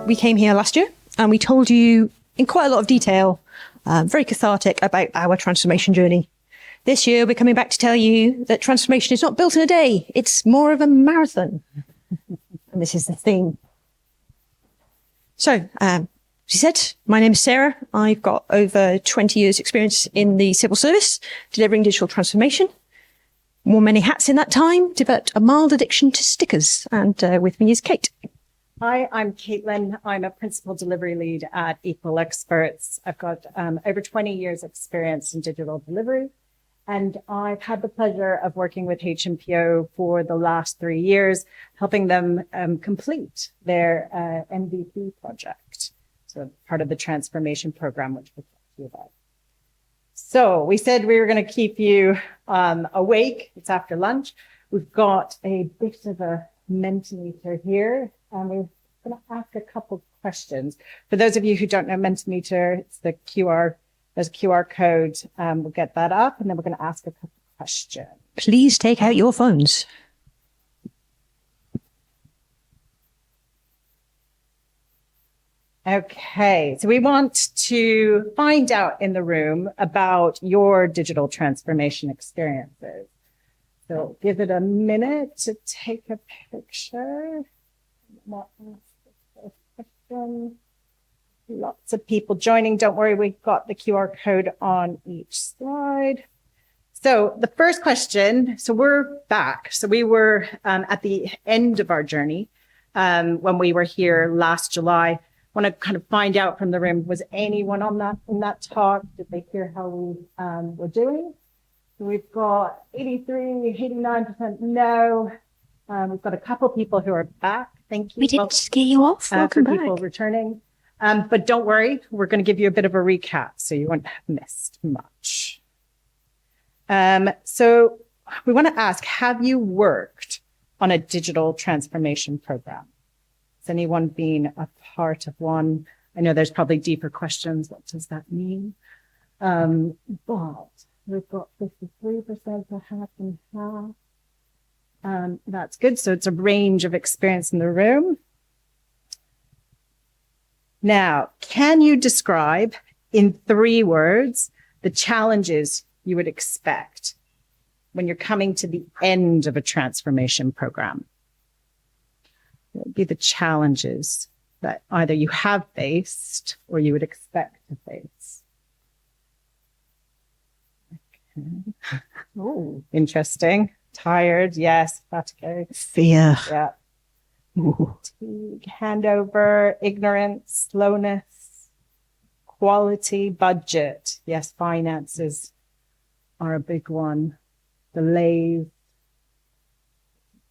We came here last year and we told you in quite a lot of detail, very cathartic, about our transformation journey. This year, we're coming back to tell you that transformation is not built in a day. It's more of a marathon. And this is the theme. So, she said, my name is Sarah. I've got over 20 years experience in the civil service, delivering digital transformation. Wore many hats in that time, developed a mild addiction to stickers. And with me is Kate. Hi, I'm Caitlin. I'm a principal delivery lead at Equal Experts. I've got over 20 years experience in digital delivery. And I've had the pleasure of working with HMPO for the last 3 years, helping them complete their MVP project. So part of the transformation program, which we'll talk to you about. So we said we were going to keep you awake. It's after lunch. We've got a bit of a Mentimeter here, and we're going to ask a couple questions. For those of you who don't know Mentimeter, it's the QR. There's a QR code. We'll get that up, and then we're going to ask a couple questions. Please take out your phones. Okay, so we want to find out in the room about your digital transformation experiences. So give it a minute to take a picture. Lots of people joining. Don't worry, we've got the QR code on each slide. So the first question, so we're back. So we were at the end of our journey when we were here last July. I want to kind of find out from the room, was anyone on that in that talk? Did they hear how we were doing? So we've got 83, 89% no. We've got a couple people who are back. Thank you. We didn't scare you off. Welcome for people back. Returning. But don't worry, we're going to give you a bit of a recap so you won't have missed much. So we want to ask, have you worked on a digital transformation program? Has anyone been a part of one? I know there's probably deeper questions. What does that mean? But we've got 53%, a half and half. That's good. So it's a range of experience in the room. Now, can you describe in 3 words the challenges you would expect when you're coming to the end of a transformation program? What would be the challenges that either you have faced or you would expect to face? Okay. Oh, interesting. Tired, yes. Fatigue. Fear. Yeah. Ooh. Fatigue, handover, ignorance, slowness, quality, budget. Yes, finances are a big one. Delays,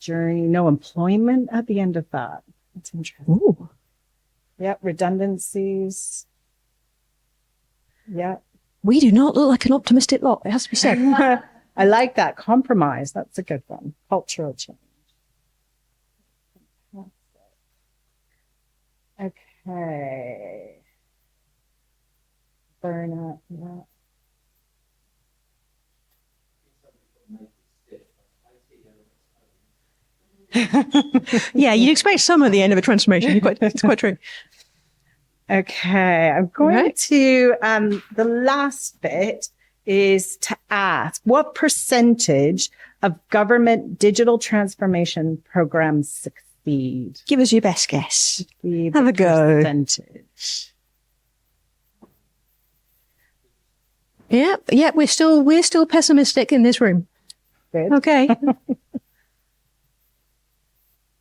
journey, no employment at the end of that. That's interesting. Ooh. Yep, redundancies. Yeah. We do not look like an optimistic lot, it has to be said. I like that. Compromise. That's a good one. Cultural change. Okay. Burnout. Yeah. Yeah, you'd expect some at the end of a transformation. It's quite true. Okay, I'm going to, the last bit is to ask, what percentage of government digital transformation programs succeed? Give us your best guess. Have a go. Percentage. Yeah, we're still pessimistic in this room. Good. Okay.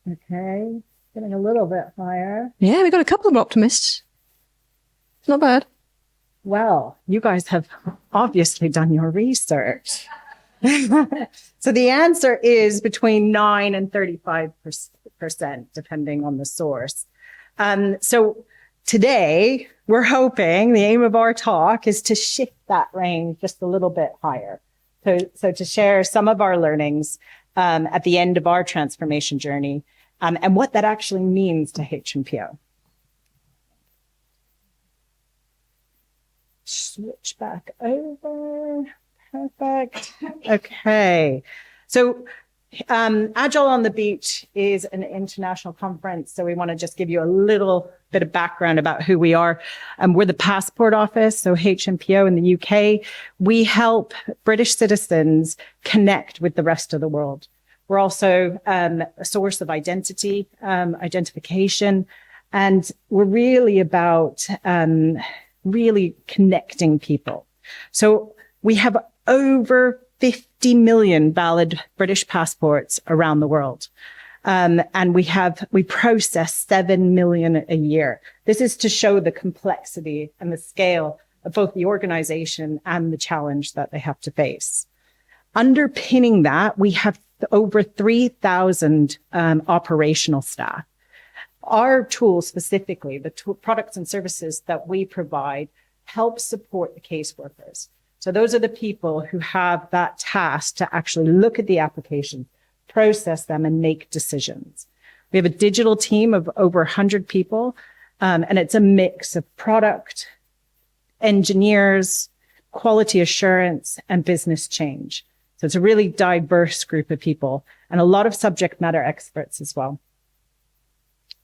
Okay, getting a little bit higher. Yeah, we've got a couple of optimists. It's not bad. Well, you guys have obviously done your research. So the answer is between 9 and 35%, depending on the source. So today, we're hoping the aim of our talk is to shift that range just a little bit higher. So to share some of our learnings at the end of our transformation journey and what that actually means to HMPO. Switch back over. Perfect. Okay. So Agile on the Beach is an international conference. So we want to just give you a little bit of background about who we are. We're the passport office, so HMPO in the UK. We help British citizens connect with the rest of the world. We're also a source of identity, identification, and we're really about really connecting people. So we have over 50 million valid British passports around the world. And we process 7 million a year. This is to show the complexity and the scale of both the organization and the challenge that they have to face. Underpinning that, we have over 3,000 operational staff. Our tools specifically, the products and services that we provide, help support the caseworkers. So those are the people who have that task to actually look at the application, process them, and make decisions. We have a digital team of over 100 people, and it's a mix of product, engineers, quality assurance, and business change. So it's a really diverse group of people and a lot of subject matter experts as well.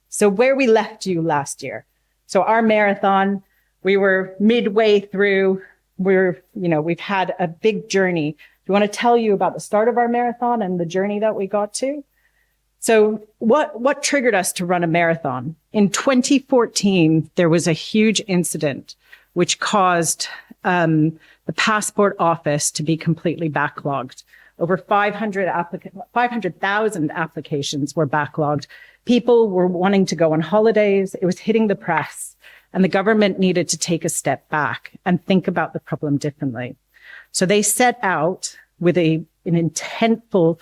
So where we left you last year. So our marathon, we were midway through. We've had a big journey. We want to tell you about the start of our marathon and the journey that we got to. So what triggered us to run a marathon? In 2014, there was a huge incident which caused the passport office to be completely backlogged. Over 500,000 applications were backlogged. People were wanting to go on holidays. It was hitting the press. And the government needed to take a step back and think about the problem differently. So they set out with an intentful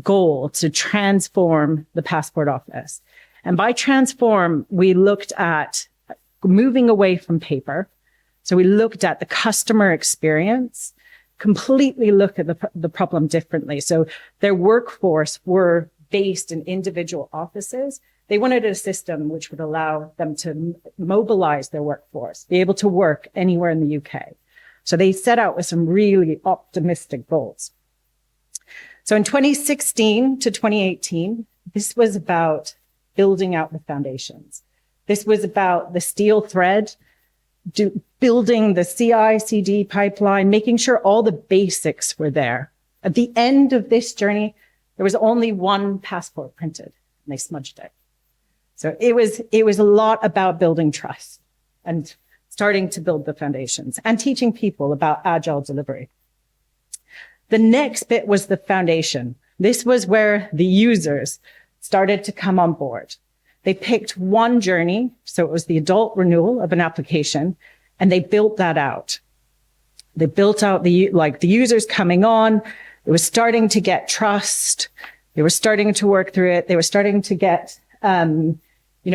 goal to transform the passport office. And by transform, we looked at moving away from paper. So we looked at the customer experience, completely look at the problem differently. So their workforce were based in individual offices. They wanted a system which would allow them to mobilize their workforce, be able to work anywhere in the UK. So they set out with some really optimistic goals. So in 2016 to 2018, this was about building out the foundations. This was about the steel thread, building the CI/CD pipeline, making sure all the basics were there. At the end of this journey, there was only one passport printed, and they smudged it. So it was a lot about building trust and starting to build the foundations and teaching people about agile delivery. The next bit was the foundation. This was where the users started to come on board. They picked one journey. So it was the adult renewal of an application, and they built that out. They built out the users coming on. It was starting to get trust. They were starting to work through it. They were starting to get,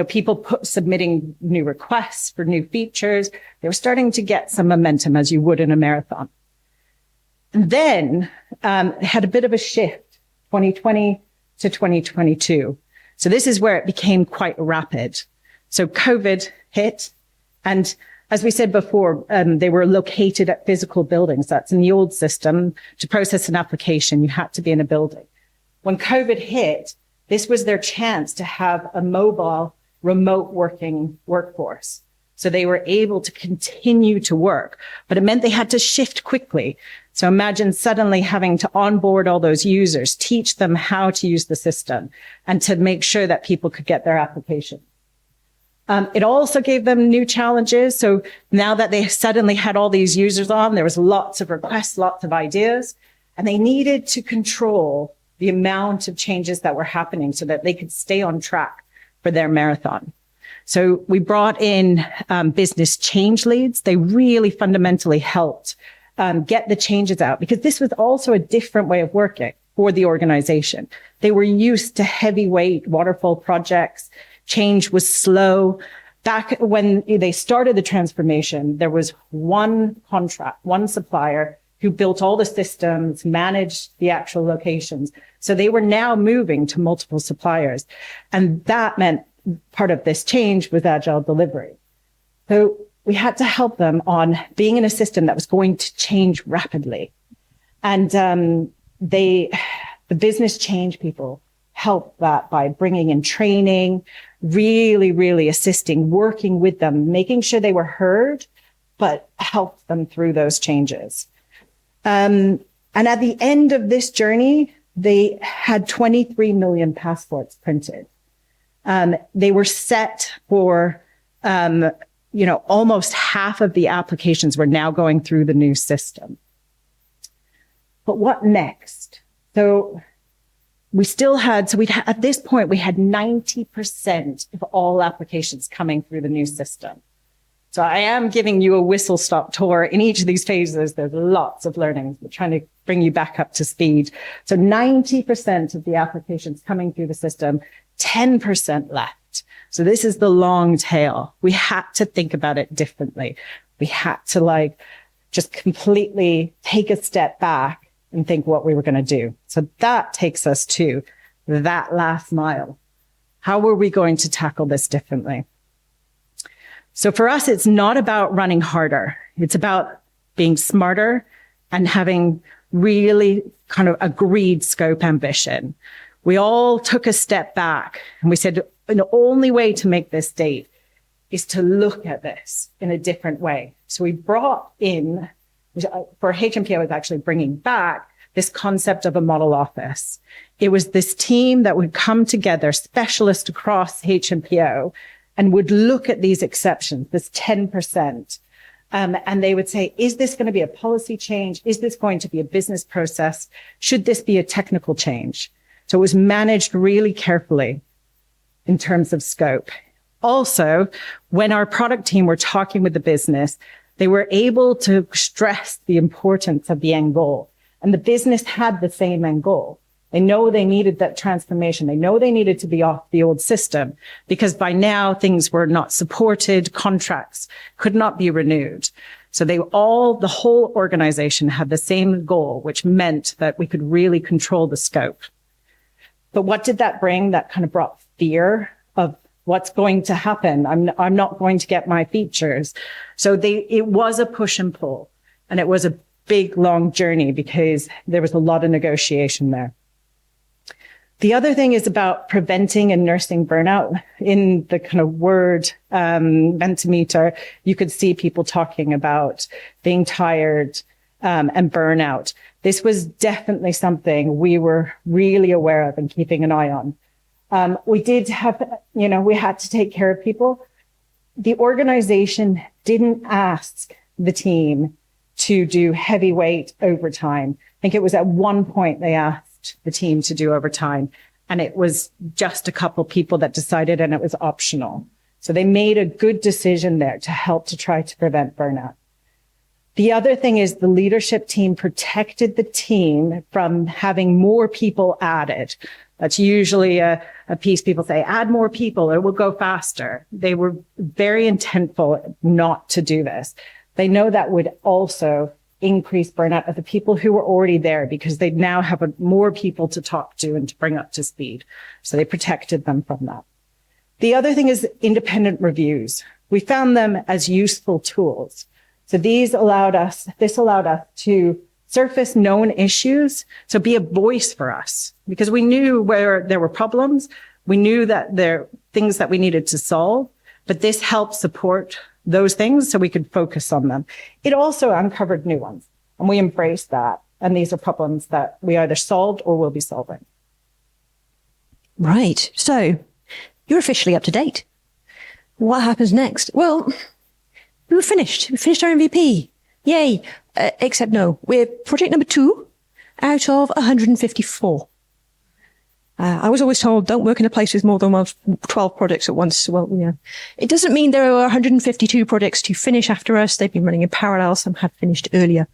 people submitting new requests for new features. They were starting to get some momentum, as you would in a marathon. And then had a bit of a shift, 2020 to 2022. So this is where it became quite rapid. So COVID hit, and as we said before, they were located at physical buildings. That's in the old system. To process an application, you had to be in a building. When COVID hit, this was their chance to have a mobile, remote working workforce. So they were able to continue to work, but it meant they had to shift quickly. So imagine suddenly having to onboard all those users, teach them how to use the system, and to make sure that people could get their application. It also gave them new challenges. So now that they suddenly had all these users on, there was lots of requests, lots of ideas, and they needed to control the amount of changes that were happening so that they could stay on track for their marathon. So we brought in business change leads. They really fundamentally helped get the changes out, because this was also a different way of working for the organization. They were used to heavyweight waterfall projects. Change was slow. Back when they started the transformation, there was one contract, one supplier who built all the systems, managed the actual locations. So they were now moving to multiple suppliers. And that meant part of this change was agile delivery. So we had to help them on being in a system that was going to change rapidly. And they The business change people help that by bringing in training, really, really assisting, working with them, making sure they were heard, but helped them through those changes. And at the end of this journey, they had 23 million passports printed. They were set for, almost half of the applications were now going through the new system. But what next? So at this point, we had 90% of all applications coming through the new system. So I am giving you a whistle-stop tour. In each of these phases, there's lots of learning. We're trying to bring you back up to speed. So 90% of the applications coming through the system, 10% left. So this is the long tail. We had to think about it differently. We had to just completely take a step back and think what we were going to do. So that takes us to that last mile. How were we going to tackle this differently? So for us, it's not about running harder. It's about being smarter and having really kind of agreed scope ambition. We all took a step back and we said, the only way to make this date is to look at this in a different way. So we brought in, for HMP, I was actually bringing back this concept of a model office. It was this team that would come together, specialists across HMPO, and would look at these exceptions, this 10%. And they would say, is this going to be a policy change? Is this going to be a business process? Should this be a technical change? So it was managed really carefully in terms of scope. Also, when our product team were talking with the business, they were able to stress the importance of the end goal. And the business had the same end goal. They know they needed that transformation. They know they needed to be off the old system because by now things were not supported, contracts could not be renewed. So the whole organization had the same goal, which meant that we could really control the scope. But what did that bring? That kind of brought fear of what's going to happen. I'm not going to get my features. So it was a push and pull, and it was a big, long journey because there was a lot of negotiation there. The other thing is about preventing and nursing burnout. In the kind of word Mentimeter, you could see people talking about being tired and burnout. This was definitely something we were really aware of and keeping an eye on. We did have, we had to take care of people. The organization didn't ask the team to do heavyweight overtime. I think it was at one point they asked the team to do overtime, and it was just a couple people that decided, and it was optional. So they made a good decision there to help to try to prevent burnout. The other thing is the leadership team protected the team from having more people added. That's usually a piece people say, add more people, it will go faster. They were very intentful not to do this. They know that would also increase burnout of the people who were already there because they now have more people to talk to and to bring up to speed. So they protected them from that. The other thing is independent reviews. We found them as useful tools. So this allowed us to surface known issues. So be a voice for us because we knew where there were problems. We knew that there were things that we needed to solve, but this helped support those things so we could focus on them. It also uncovered new ones, and we embraced that. And these are problems that we either solved or will be solving. Right. So you're officially up to date. What happens next? Well, we were finished. We finished our MVP. Yay. Except no, we're project number 2 out of 154. I was always told, don't work in a place with more than 12 projects at once. Well, yeah. It doesn't mean there are 152 projects to finish after us. They've been running in parallel. Some had finished earlier.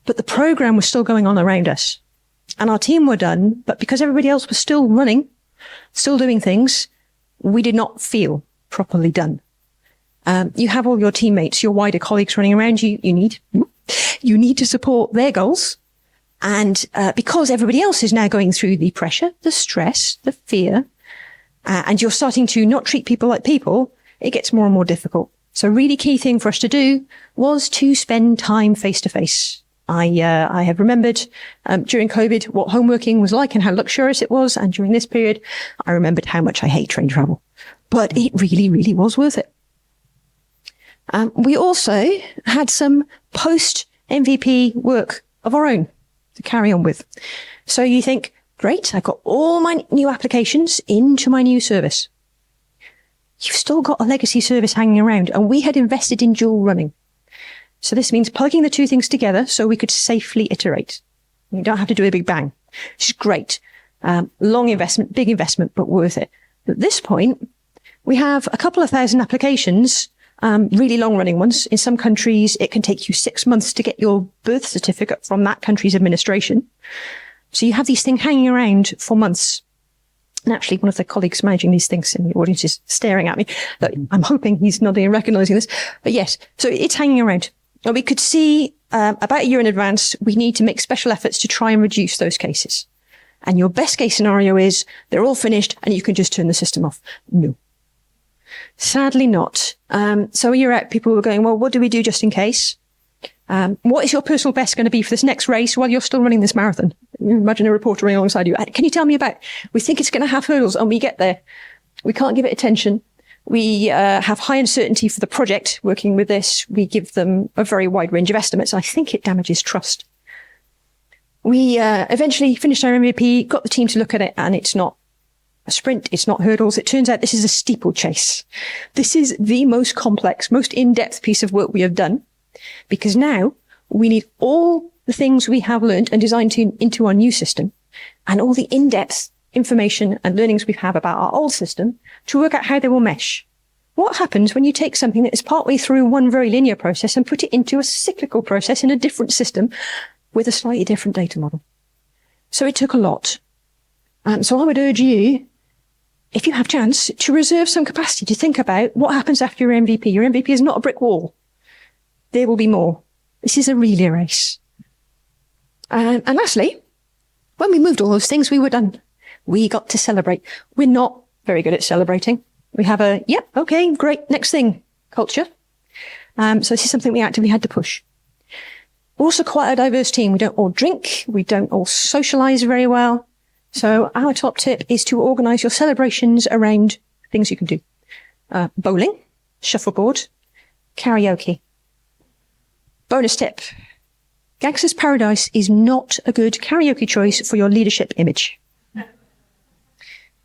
But the program was still going on around us. And our team were done. But because everybody else was still running, still doing things, we did not feel properly done. You have all your teammates, your wider colleagues running around you. You need to support their goals. And because everybody else is now going through the pressure, the stress, the fear, and you're starting to not treat people like people, it gets more and more difficult. So a really key thing for us to do was to spend time face to face, I have remembered during COVID what home working was like and how luxurious it was. And during this period, I remembered how much I hate train travel. But it really, really was worth it. We also had some post-MVP work of our own to carry on with. So you think, great, I got all my new applications into my new service. You've still got a legacy service hanging around, and we had invested in dual running. So this means plugging the two things together so we could safely iterate. You don't have to do a big bang, which is great. Long investment, big investment, but worth it. At this point, we have a couple of thousand applications, really long-running ones. In some countries, it can take you 6 months to get your birth certificate from that country's administration. So you have these things hanging around for months. And actually, one of the colleagues managing these things in the audience is staring at me. I'm hoping he's nodding and recognizing this. But yes, so it's hanging around. And we could see about a year in advance, we need to make special efforts to try and reduce those cases. And your best case scenario is they're all finished and you can just turn the system off. No. Sadly not. So a year out, people were going, well, what do we do just in case? What is your personal best going to be for this next race while you're still running this marathon? You imagine a reporter running alongside you. Can you tell me about, we think it's going to have hurdles and we get there. We can't give it attention. We have high uncertainty for the project working with this. We give them a very wide range of estimates. I think it damages trust. We eventually finished our MVP, got the team to look at it, and it's not a sprint, it's not hurdles. It turns out this is a steeplechase. This is the most complex, most in-depth piece of work we have done, because now we need all the things we have learned and designed into our new system, and all the in-depth information and learnings we have about our old system to work out how they will mesh. What happens when you take something that is partway through one very linear process and put it into a cyclical process in a different system with a slightly different data model? So it took a lot. So I would urge you, if you have chance, to reserve some capacity to think about what happens after your MVP. Your MVP is not a brick wall. There will be more. This is a relay race. And lastly, when we moved all those things, we were done. We got to celebrate. We're not very good at celebrating. We have a, yep, okay, great, next thing, culture. So this is something we actively had to push. We're also quite a diverse team. We don't all drink. We don't all socialize very well. So our top tip is to organize your celebrations around things you can do. Bowling, shuffleboard, karaoke. Bonus tip. Gangster's Paradise is not a good karaoke choice for your leadership image.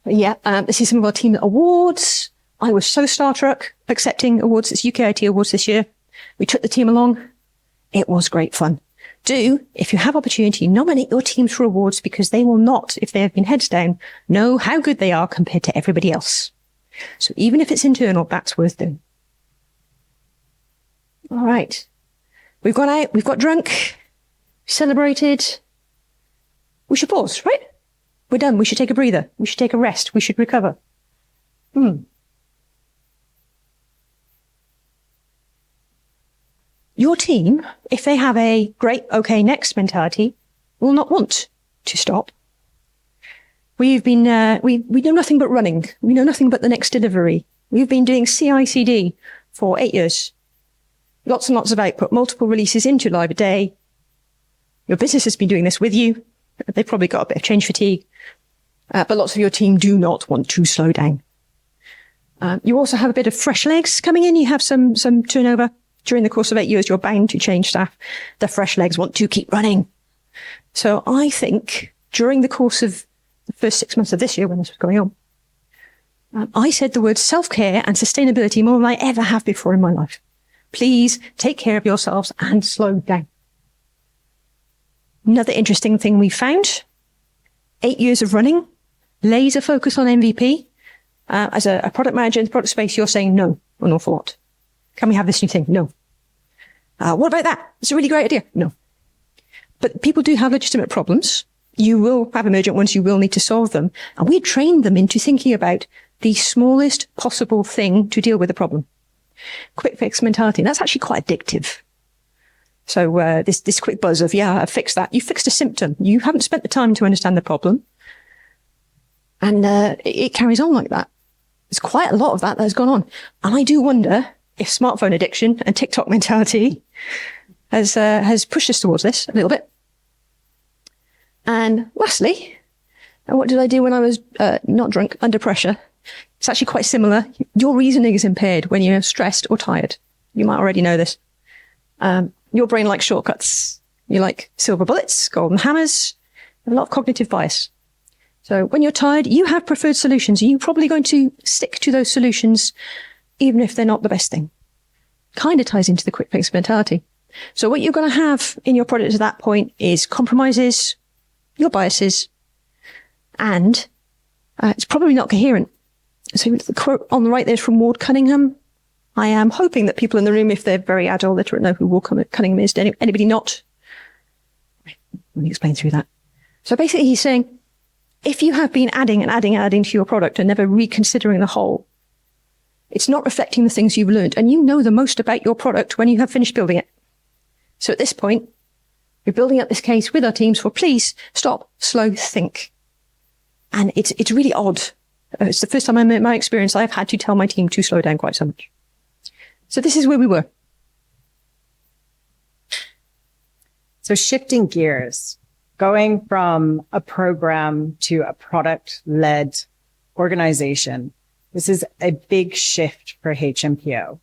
Yeah, this is some of our team awards. I was so starstruck accepting awards. It's UKIT Awards this year. We took the team along. It was great fun. Do, if you have opportunity, nominate your teams for awards, because they will not, if they have been heads down, know how good they are compared to everybody else. So even if it's internal, that's worth doing. All right. We've gone out, we've got drunk, celebrated. We should pause, right? We're done. We should take a breather. We should take a rest. We should recover. Your team, if they have a great, okay, next mentality, will not want to stop. We've been, we know nothing but running. We know nothing but the next delivery. We've been doing CI/CD for 8 years. Lots and lots of output, multiple releases into live a day. Your business has been doing this with you. They've probably got a bit of change fatigue. But lots of your team do not want to slow down. You also have a bit of fresh legs coming in. You have some turnover. During the course of 8 years, you're bound to change staff. The fresh legs want to keep running. So I think during the course of the first 6 months of this year, when this was going on, I said the words self-care and sustainability more than I ever have before in my life. Please take care of yourselves and slow down. Another interesting thing we found, 8 years of running, laser focus on MVP. As a product manager in the product space, you're saying no an awful lot. Can we have this new thing? No. What about that? It's a really great idea. No. But people do have legitimate problems. You will have emergent ones. You will need to solve them. And we trained them into thinking about the smallest possible thing to deal with the problem. Quick fix mentality. And that's actually quite addictive. So this quick buzz of, yeah, I've fixed that. You fixed a symptom. You haven't spent the time to understand the problem. And it carries on like that. There's quite a lot of that has gone on. And I do wonder if smartphone addiction and TikTok mentality has pushed us towards this a little bit. And lastly, what did I do when I was not drunk, under pressure? It's actually quite similar. Your reasoning is impaired when you're stressed or tired. You might already know this. Your brain likes shortcuts. You like silver bullets, golden hammers, a lot of cognitive bias. So when you're tired, you have preferred solutions. You're probably going to stick to those solutions, even if they're not the best thing. Kind of ties into the quick fix mentality. So what you're going to have in your product at that point is compromises, your biases, and it's probably not coherent. So the quote on the right there is from Ward Cunningham. I am hoping that people in the room, if they're very agile literate, know who Ward Cunningham is. Anybody not? Let me explain through that. So basically he's saying, if you have been adding to your product and never reconsidering the whole, it's not reflecting the things you've learned. And you know the most about your product when you have finished building it. So at this point, we're building up this case with our teams for please stop, slow, think. And it's really odd. It's the first time in my experience I've had to tell my team to slow down quite so much. So this is where we were. So shifting gears, going from a program to a product-led organization. This is a big shift for HMPO.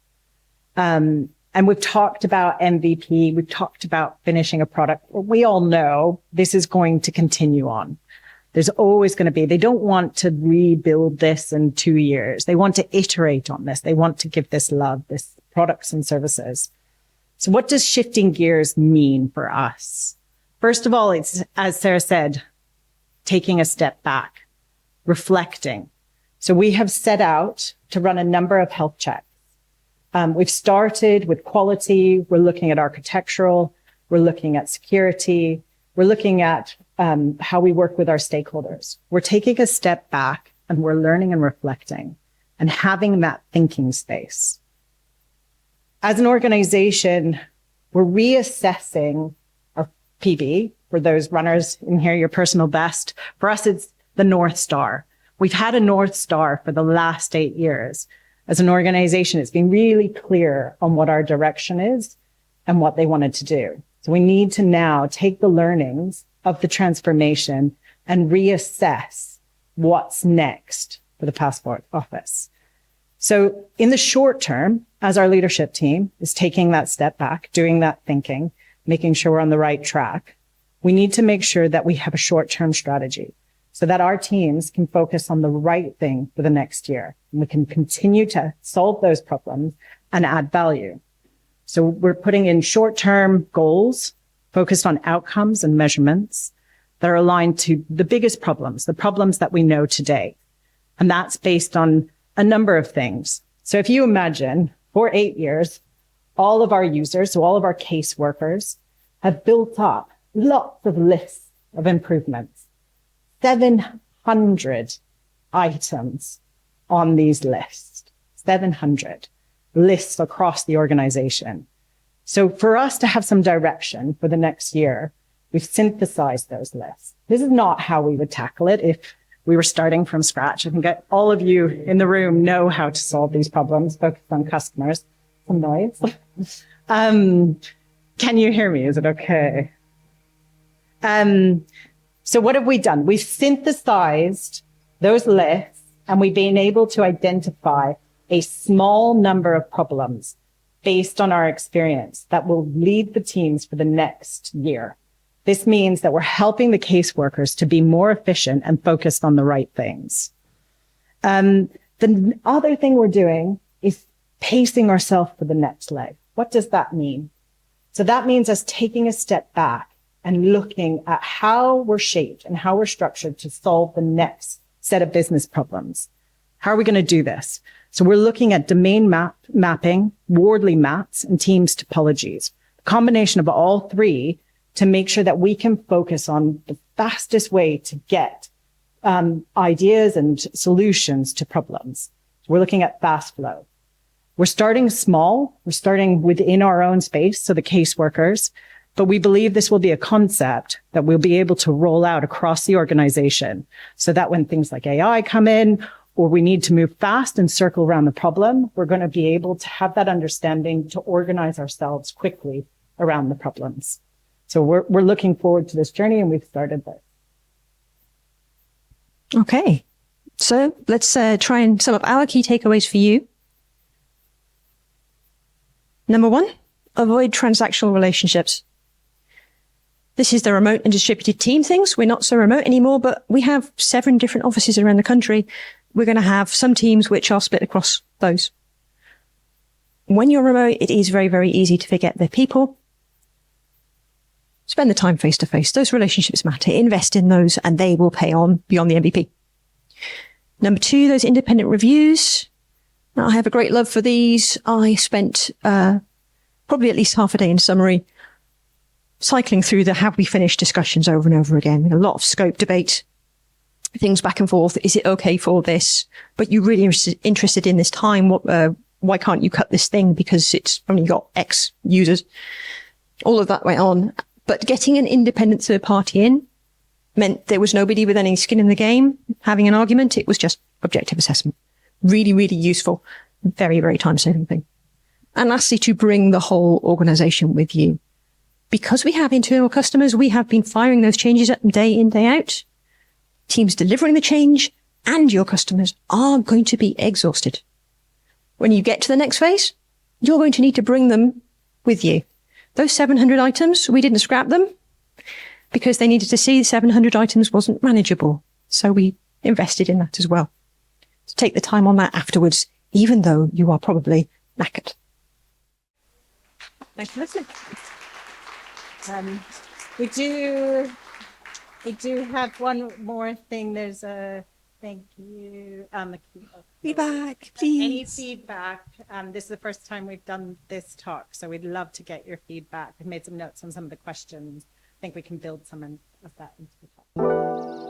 And we've talked about MVP. We've talked about finishing a product. We all know this is going to continue on. There's always going to be, they don't want to rebuild this in 2 years. They want to iterate on this. They want to give this love, this products and services. So what does shifting gears mean for us? First of all, it's, as Sarah said, taking a step back, reflecting. So we have set out to run a number of health checks. We've started with quality. We're looking at architectural. We're looking at security. We're looking at how we work with our stakeholders. We're taking a step back and we're learning and reflecting and having that thinking space. As an organization, we're reassessing our PB. For those runners in here, your personal best. For us, it's the North Star. We've had a North Star for the last 8 years. As an organization, it's been really clear on what our direction is and what they wanted to do. So we need to now take the learnings of the transformation and reassess what's next for the Passport Office. So in the short term, as our leadership team is taking that step back, doing that thinking, making sure we're on the right track, we need to make sure that we have a short-term strategy so that our teams can focus on the right thing for the next year. And we can continue to solve those problems and add value. So we're putting in short-term goals focused on outcomes and measurements that are aligned to the biggest problems, the problems that we know today. And that's based on a number of things. So if you imagine for 8 years, all of our users, so all of our caseworkers have built up lots of lists of improvements, 700 items on these lists, 700 lists across the organization. So for us to have some direction for the next year, we've synthesized those lists. This is not how we would tackle it if we were starting from scratch. I think all of you in the room know how to solve these problems, focused on customers. Some noise. Can you hear me? Is it okay? So what have we done? We've synthesized those lists and we've been able to identify a small number of problems based on our experience that will lead the teams for the next year. This means that we're helping the caseworkers to be more efficient and focused on the right things. The other thing we're doing is pacing ourselves for the next leg. What does that mean? So that means us taking a step back and looking at how we're shaped and how we're structured to solve the next set of business problems. How are we going to do this? So we're looking at domain mapping, Wardley maps, and Teams topologies. A combination of all three to make sure that we can focus on the fastest way to get ideas and solutions to problems. So we're looking at fast flow. We're starting small. We're starting within our own space, so the caseworkers, but we believe this will be a concept that we'll be able to roll out across the organization so that when things like AI come in, or we need to move fast and circle around the problem, we're going to be able to have that understanding to organize ourselves quickly around the problems. So we're looking forward to this journey, and we've started this. Okay. So let's try and sum up our key takeaways for you. Number 1, avoid transactional relationships. This is the remote and distributed team things. We're not so remote anymore, but we have 7 different offices around the country. We're going to have some teams which are split across those. When you're remote, it is very, very easy to forget the people. Spend the time face to face. Those relationships matter. Invest in those and they will pay on beyond the MVP. Number 2, those independent reviews. Now, I have a great love for these. I spent probably at least half a day in summary cycling through the have we finished discussions over and over again. A lot of scope debate, things back and forth. Is it okay for this? But you're really interested in this time. Why can't you cut this thing because it's only got X users? All of that went on. But getting an independent third party in meant there was nobody with any skin in the game having an argument. It was just objective assessment. Really, really useful. Very, very time-saving thing. And lastly, to bring the whole organization with you. Because we have internal customers, we have been firing those changes day in, day out. Teams delivering the change and your customers are going to be exhausted. When you get to the next phase, you're going to need to bring them with you. Those 700 items, we didn't scrap them because they needed to see 700 items wasn't manageable. So we invested in that as well. So take the time on that afterwards, even though you are probably knackered. Thanks for listening. We do have one more thing. There's a thank you. Feedback, please. Any feedback? This is the first time we've done this talk, so we'd love to get your feedback. We've made some notes on some of the questions. I think we can build some of that into the talk.